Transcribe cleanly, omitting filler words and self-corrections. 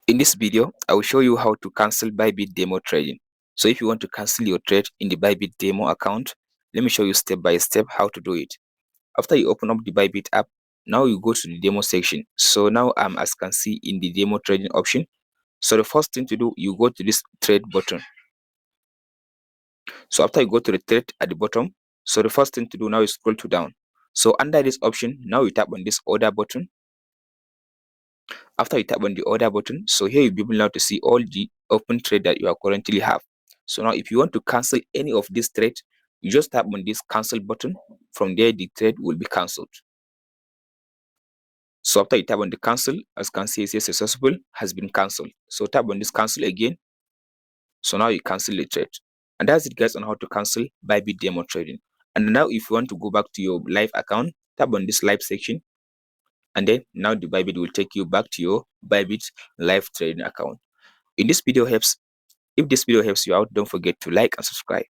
In this video, I will show you how to cancel Bybit demo trading. So if you want to cancel your trade in the Bybit demo account, let me show you step by step how to do it. After you open up the Bybit app, now you go to the demo section. So now I'm as you can see in the demo trading option. So the first thing to do, you go to this trade button. So after you go to the trade at the bottom, so the first thing to do now is scroll to down. So under this option, now you tap on this order button. After you tap on the order button, so here you'll be able now to see all the open trade that you are currently have. So now if you want to cancel any of this trade, you just tap on this cancel button. From there the trade will be cancelled. So after you tap on the cancel, as you can see it says successful has been cancelled. So tap on this cancel again. So now you cancel the trade. And that's it guys on how to cancel Bybit demo trading. And now if you want to go back to your live account, tap on this live section. And then now the Bybit will take you back to your Bybit live trading account. If this video helps you out, don't forget to like and subscribe.